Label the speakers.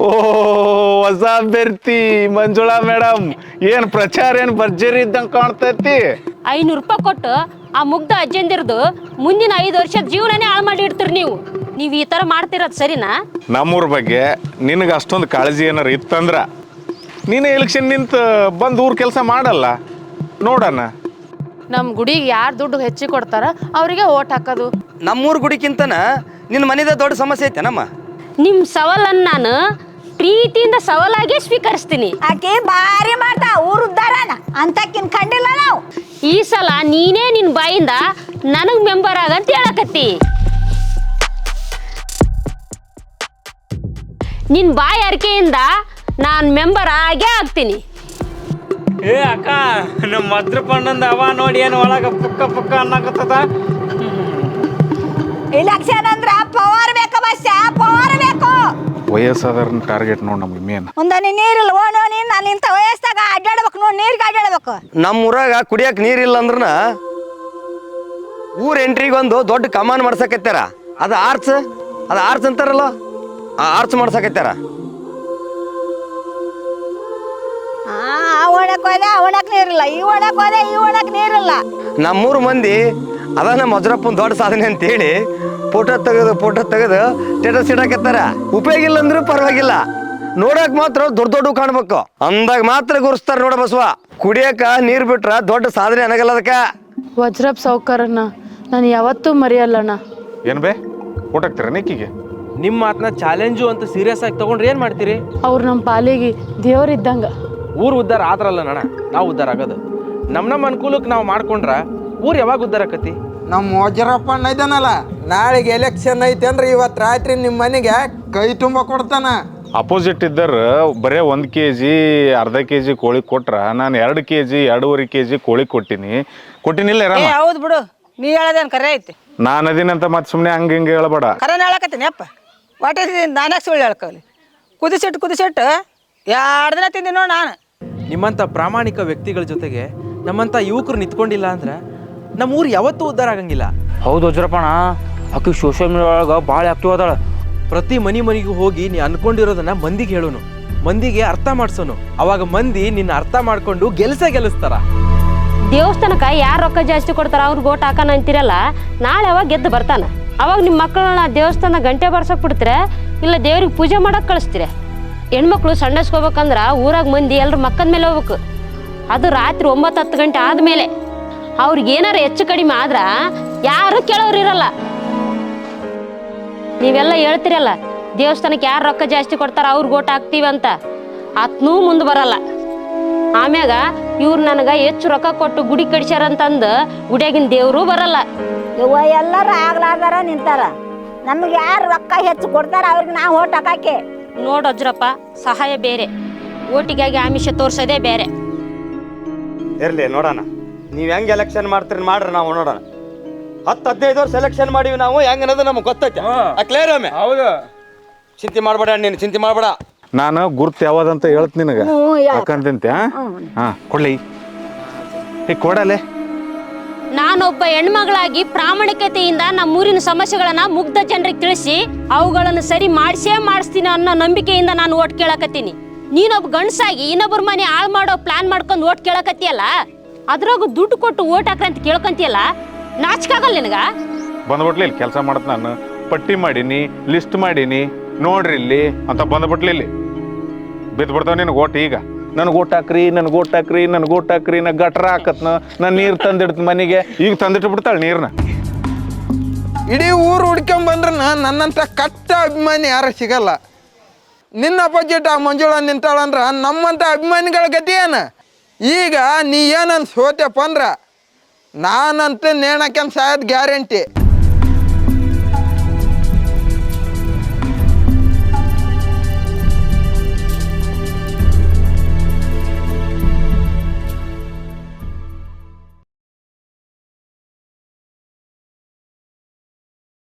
Speaker 1: ಓ ಹೊಸ ಅಭ್ಯರ್ಥಿ ಮಂಜುಳಾ ಮೇಡಮ್, ಏನ್ ಪ್ರಚಾರ ಏನ್ ಭರ್ಜರಿ ಇದ್ದಂಗೆ ಕಾಣ್ತೈತಿ.
Speaker 2: 500 ರೂಪಾಯಿ ಕೊಟ್ಟು ಆ ಮುಗ್ಧ ಅಜ್ಜಂದಿರ್ದು ಮುಂದಿನ 5 ವರ್ಷದ ಜೀವನನೇ ಹಾಳು ಮಾಡಿ ಇಡ್ತೀರಿ ನೀವು ಈ ತರ ಮಾಡ್ತಿರೋದು ಸರಿನಾ?
Speaker 1: ನಮ್ಮೂರ ಬಗ್ಗೆ ನಿನಗೆ ಅಷ್ಟೊಂದು ಕಾಳಜಿ ಏನಾರು ಇತ್ತಂದ್ರ ನೀನು ಎಲೆಕ್ಷನ್ ನಿಂತು ಬಂದು ಊರ್ ಕೆಲಸ ಮಾಡಲ್ಲ ನೋಡಣ.
Speaker 3: ನಮ್ಮ ಗುಡಿಗೆ ಯಾರು ದುಡ್ಡು ಹೆಚ್ಚಿಗೆ ಕೊಡ್ತಾರ ಅವರಿಗೆ ಓಟ್ ಹಾಕೋದು.
Speaker 4: ನಮ್ಮೂರು ಗುಡಿಗಿಂತನ ನಿನ್ನ ಮನೆದ ದೊಡ್ಡ ಸಮಸ್ಯೆ ಐತೆ ನಮ್ಮ.
Speaker 2: ನಿಮ್ಮ ಸವಾಲನ್ನು ನಾನು ಪ್ರೀತಿಯಿಂದ ಸವಾಲಾಗಿ ಸ್ವೀಕರಿಸ್ತೀನಿ.
Speaker 5: ಆಕೆ ಭಾರಿ ಮಾಡ್ತಾ ಊರು ಉದ್ದಾರನ ಅಂತಕ್ಕಿನ್ ಕಂಡಿಲ್ಲ ನಾವು.
Speaker 2: ಈ ಸಲ ನೀನೇ ನಿನ್ನ ಬಾಯಿಂದ ನನಗೆ ಮೆಂಬರ್ ಆಗಂತ ಹೇಳಕತ್ತಿ. ನಿನ್ನ ಬಾಯಿ ಅರಿಕೆಯಿಂದ ನಾನು ಮೆಂಬರ್ ಆಗೇ ಆಗ್ತೀನಿ.
Speaker 6: ಏ ಅಕ್ಕ, ನಮ್ಮ ಮದ್ರ ಪಣ್ಣಂದ ಅವ ನೋಡಿ ಏನು ಒಳಗ ಪುಕ್ಕ ಪುಕ್ಕ ಅನ್ನಕತ್ತದ.
Speaker 5: ಇಲೆಕ್ಷನ್ ಅಂದ್ರ ಪವರ್ ಬೇಕು ಬಸ್ಸ, ಪವರ್ ಬೇಕು.
Speaker 1: ವಯಸ್ಸಾದವ್ರನ್ನ ಟಾರ್ಗೆಟ್ ನೋಡಿ ನಮ್ಗೆ ಮೇನ್.
Speaker 5: ಮುಂದಾನೆ ನೀರಿಲ್ಲ ಓಣೋ ನೀನ್ ನಾನು ಇಂಥ ವಯಸ್ಸಾಗ ಅಡ್ಡಾಡ್ಬೇಕು ನೋಡಿ, ನೀರಿಗೆ ಅಡ್ಡಾಡ್ಬೇಕು.
Speaker 4: ನಮ್ಮ ಊರಾಗ ಕುಡಿಯಕ್ಕೆ ನೀರಿಲ್ಲ ಅಂದ್ರನ ಊರ್ ಎಂಟ್ರಿಗೊಂದು ದೊಡ್ಡ ಕಮಾನ್ ಮಾಡ್ಸಕತ್ತಾರ. ಅದು ಆರ್ಚ್ ಅಂತಾರಲ್ಲ, ಆ ಆರ್ಚ್ ಮಾಡ್ಸಕತ್ತಾರ.
Speaker 5: ಆ ಓಣಕ್ ಹೋದೆ ಆ ಓಣಕ್ ನೀರಿಲ್ಲ, ಈ ಓಣಕ್ ಹೋದೆ ಈ ಓಣಕ್ ನೀರಿಲ್ಲ.
Speaker 4: ನಮ್ಮೂರು ಮಂದಿ ಅದ ನಮ್ಮ ವಜ್ರಪ್ಪನ ದೊಡ್ಡ ಸಾಧನೆ ಅಂತೇಳಿ ಫೋಟೋ ತೆಗೆದು ಸ್ಟೇಟಸ್ ಇಡಕತ್ತಾರ. ಉಪಯೋಗ ಇಲ್ಲ ಅಂದ್ರೂ ಪರವಾಗಿಲ್ಲ, ನೋಡಕ್ ಮಾತ್ರ ದೊಡ್ಡ ಕಾಣ್ಬೇಕು ಅಂದಾಗ ಮಾತ್ರ ಗುರುಸ್ತಾರ ನೋಡ ಬಸವ. ಕುಡಿಯಕ ನೀರ್ ಬಿಟ್ರ ದೊಡ್ಡ ಸಾಧನೆ ಅನ್ನಗಲ್ಲ ಅದಕ್ಕ.
Speaker 3: ವಜ್ರಪ್ಪ ಸಾವ್ಕಾರಣ್ಣ ನಾನು ಯಾವತ್ತೂ ಮರೆಯಲ್ಲಣ್ಣ.
Speaker 1: ಏನ್ ಬೇ ಊಟಕ್ತೀರ ನಿಕ್ಕಿಗೆ?
Speaker 6: ನಿಮ್ಮ ಮಾತನ್ನ ಚಾಲೆಂಜು ಅಂತ ಸೀರಿಯಸ್ ಆಗಿ ತಗೊಂಡ್ರೆ ಏನು ಮಾಡ್ತೀರಿ?
Speaker 3: ಅವ್ರು ನಮ್ಮ ಪಾಲಿಗೆ ದೇವ್ರಿದ್ದಂಗ.
Speaker 6: ಊರು ಉದ್ಧಾರ ಆದ್ರಲ್ಲ ನಣ ನಾವು ಉದ್ಧಾರ ಆಗೋದು. ನಮ್ಮ ಅನುಕೂಲಕ್ಕೆ ನಾವು ಮಾಡ್ಕೊಂಡ್ರ ಊರು ಯಾವಾಗ ಉದ್ಧಾರ ಆಕತಿ?
Speaker 7: ನಮ್ಮ ವಜ್ರಪ್ಪಣ್ಣ ಇದ್ದಾನಲ್ಲ, ನಾಳೆಗೆ ಎಲೆಕ್ಷನ್ ಐತೆ ಅಂದ್ರೆ ಇವತ್ತು ರಾತ್ರಿ ನಿಮ್ಮ ಮನೆಗೆ ಕೈ ತುಂಬ ಕೊಡ್ತಾನ.
Speaker 1: ಅಪೋಸಿಟ್ ಇದ್ದರು ಬರೇ 1 kg ಅರ್ಧ kg ಕೋಳಿ ಕೊಟ್ರ ನಾನು 2 kg 2.5 kg ಕೋಳಿ ಕೊಟ್ಟಿನಿಲ್ಲ.
Speaker 8: ಹೌದು ಬಿಡು, ನೀ ಹೇಳೋದೇನು ಕರೆ ಐತಿ.
Speaker 1: ನಾನು ಅದಿನಂತ ಮತ್ತೆ ಸುಮ್ಮನೆ ಹಂಗೆ ಹೇಳಬೇಡ.
Speaker 8: ಕರೆನ ಹೇಳಕತ್ತೀನಿ ಅಪ್ಪ, ವಾಟ್ ಇಸ್ ನಾನಾಗ ಸುಳ್ಳು ಹೇಳ್ಕೊಳ್ಳಿ. ಕುದಿಸಿಟ್ಟು 2 ದಿನ ತಿಂದಿ ನೋಡಿ ನಾನು.
Speaker 6: ನಿಮ್ಮಂಥ ಪ್ರಾಮಾಣಿಕ ವ್ಯಕ್ತಿಗಳ ಜೊತೆಗೆ ನಮ್ಮಂಥ ಯುವಕರು ನಿಂತ್ಕೊಂಡಿಲ್ಲ ಅಂದ್ರೆ ನಮ್ಮ ಊರು ಯಾವತ್ತೂ ಉದ್ಧಾರ ಆಗಂಗಿಲ್ಲ.
Speaker 9: ಹೌದು ವಜ್ರಪ್ಪಣ, ಆಕಿ ಸೋಷಿಯಲ್ ಮೀಡಿಯಾ ಒಳಗೆ ಭಾಳ ಆಕ್ಟಿವ್ ಅದಾಳ.
Speaker 6: ಪ್ರತಿ ಮನೆಗೂ ಹೋಗಿ ನೀ ಅನ್ಕೊಂಡಿರೋದನ್ನ ಮಂದಿಗೆ ಹೇಳೋನು, ಮಂದಿಗೆ ಅರ್ಥ ಮಾಡ್ಸೋನು. ಅವಾಗ ಮಂದಿ ನಿನ್ನ ಅರ್ಥ ಮಾಡ್ಕೊಂಡು ಗೆಲ್ಲಿಸ್ತಾರ.
Speaker 2: ದೇವಸ್ಥಾನಕ್ಕೆ ಯಾರು ರೊಕ್ಕ ಜಾಸ್ತಿ ಕೊಡ್ತಾರ ಅವ್ರಿಗೆ ಓಟ್ ಹಾಕೋಣ ಅಂತೀರಲ್ಲ, ನಾಳೆ ಅವಾಗ ಗೆದ್ದು ಬರ್ತಾನ. ಅವಾಗ ನಿಮ್ಮ ಮಕ್ಕಳನ್ನ ದೇವಸ್ಥಾನ ಗಂಟೆ ಬರ್ಸಕ್ ಬಿಡ್ತೀರ, ಇಲ್ಲ ದೇವ್ರಿಗೆ ಪೂಜೆ ಮಾಡಕ್ ಕಳಿಸ್ತೀರ. ಹೆಣ್ಮಕ್ಳು ಸಣ್ಣಸ್ಕೋಬೇಕಂದ್ರ ಊರಾಗ ಮಂದಿ ಎಲ್ಲರ ಮಕ್ಕದ ಮೇಲೆ ಹೋಗ್ಬೇಕು. ಅದು ರಾತ್ರಿ 9-10 ಗಂಟೆ ಆದ್ಮೇಲೆ. ಅವ್ರಿಗೆ ಏನಾರ ಹೆಚ್ಚು ಕಡಿಮೆ ಆದ್ರ ಯಾರು ಕೇಳೋರು ಇರಲ್ಲ. ನೀವೆಲ್ಲ ಹೇಳ್ತಿರಲ್ಲ ದೇವಸ್ಥಾನಕ್ಕೆ ಯಾರು ರೊಕ್ಕ ಜಾಸ್ತಿ ಕೊಡ್ತಾರ ಅವ್ರಿಗೆ ಓಟ್ ಹಾಕ್ತೀವಿ ಅಂತ, ಆತ್ನೂ ಮುಂದೆ ಬರಲ್ಲ. ಆಮ್ಯಾಗ ಇವ್ರು ನನಗೆ ಹೆಚ್ಚು ರೊಕ್ಕ ಕೊಟ್ಟು ಗುಡಿ ಕಡಿಸ್ಯಾರಂತಂದು ಗುಡಿಯಾಗಿನ ದೇವರು ಬರಲ್ಲ.
Speaker 5: ಇವ ಎಲ್ಲರೂ ಆಗ್ಲಾರ್ದಾರ ನಿಂತಾರ. ನಮ್ಗೆ ಯಾರು ರೊಕ್ಕ ಹೆಚ್ಚು ಕೊಡ್ತಾರ ಅವ್ರಿಗೆ ನಾವು ಓಟ್ ಹಾಕಾಕೆ.
Speaker 2: ನೋಡ್ ವಜ್ರಪ್ಪ, ಸಹಾಯ ಬೇರೆ, ಓಟಿಗಾಗಿ ಆಮಿಷ ತೋರ್ಸೋದೇ ಬೇರೆ.
Speaker 4: ಇರ್ಲಿ ನೋಡೋಣ, ನೀವು ಹೆಂಗೆ ಎಲೆಕ್ಷನ್ ಮಾಡ್ತೀರಿ ಮಾಡ್ರಿ, ನಾವು ನೋಡೋಣ. 10-15 ವರ್ಷ ಎಲೆಕ್ಷನ್ ಮಾಡೀವಿ ನಾವು, ಹೆಂಗ ಅನ್ನೋದು ನಮ್ಗೆ ಗೊತ್ತೈತೆ. ಕ್ಲಿಯರ್ ಒಮ್ಮೆ. ಹೌದು, ಚಿಂತೆ ಮಾಡಬೇಡ, ನೀನು ಚಿಂತೆ ಮಾಡಬೇಡ.
Speaker 1: ನಾನು ಗುರ್ತು ಯಾವ್ದಂತ ಹೇಳ್ತೀನಿ ನಿನಗೆ, ಯಾಕಂತ ಕೊಡ್ಲಿ ಕೊಡಲೆ.
Speaker 2: ನಾನೊಬ್ಬ ಹೆಣ್ಮಗಳಾಗಿ ಪ್ರಾಮಾಣಿಕತೆಯಿಂದ ನಮ್ಮೂರಿನ ಸಮಸ್ಯೆಗಳನ್ನ ಮುಗ್ಧ ಜನರಿಗೆ ತಿಳಿಸಿ ಅವುಗಳನ್ನು ಸರಿ ಮಾಡಿಸ್ತೀನಿ ಅನ್ನೋ ನಂಬಿಕೆಯಿಂದ ನಾನು ಓಟ್ ಕೇಳಕತ್ತೀನಿ. ನೀನೊಬ್ಬ ಗಂಡಸಾಗಿ ಇನ್ನೊಬ್ಬರ ಮನೆ ಹಾಳು ಮಾಡೋ ಪ್ಲಾನ್ ಮಾಡ್ಕೊಂಡು ಓಟ್ ಕೇಳಕತ್ತಿಯಲ್ಲ, ಅದ್ರಾಗ ದುಡ್ಡು ಕೊಟ್ಟು ಓಟ್ ಹಾಕ್ರ ಅಂತ ಕೇಳ್ಕೊಂತಿಯಲ್ಲ, ನಾಚಿಕಾಗಲ್ಲ ನಿನಗ?
Speaker 1: ಬಂದ್ಬಿಟ್ಲಿ ಇಲ್ಲಿ ಕೆಲಸ ಮಾಡತ್ ನಾನು ಪಟ್ಟಿ ಮಾಡೀನಿ, ಲಿಸ್ಟ್ ಮಾಡೀನಿ, ನೋಡ್ರಿ ಇಲ್ಲಿ ಅಂತ ಬಂದ್ಬಿಟ್ಲಿ ಇಲ್ಲಿ ಬಿದ್ಬಿಡ್ತಾವ ನಿನಗೆ ಓಟ್. ಈಗ ನನಗೆ ಓಟ್ ಹಾಕ್ರಿ, ನನಗೆ ಓಟ್ ಹಾಕ್ರಿ, ನನಗೆ ಓಟ್ ಹಾಕ್ರಿ, ನಾ ಗಟ್ರ ಹಾಕತ್ನ, ನಾನು ನೀರು ತಂದಿಡ್ತ ಮನೆಗೆ. ಈಗ ತಂದಿಟ್ಟು ಬಿಡ್ತಾಳೆ ನೀರನ್ನ.
Speaker 7: ಇಡೀ ಊರು ಹುಡ್ಕೊಂಬಂದ್ರ ನನ್ನಂತ ಕಟ್ಟ ಅಭಿಮಾನಿ ಯಾರು ಸಿಗಲ್ಲ. ನಿನ್ನ ಅಪೋಸಿಟ್ ಆ ಮಂಜುಳಾ ನಿಂತಾಳಂದ್ರ ನಮ್ಮಂತ ಅಭಿಮಾನಿಗಳ ಗತಿ ಏನ? ಈಗ ನೀ ಏನನ್ ಸೋತೆಪ್ಪ ಅಂದ್ರ ನಾನಂತ ನೇಣಕನ್ ಸಾಯೋದ್ ಗ್ಯಾರಂಟಿ.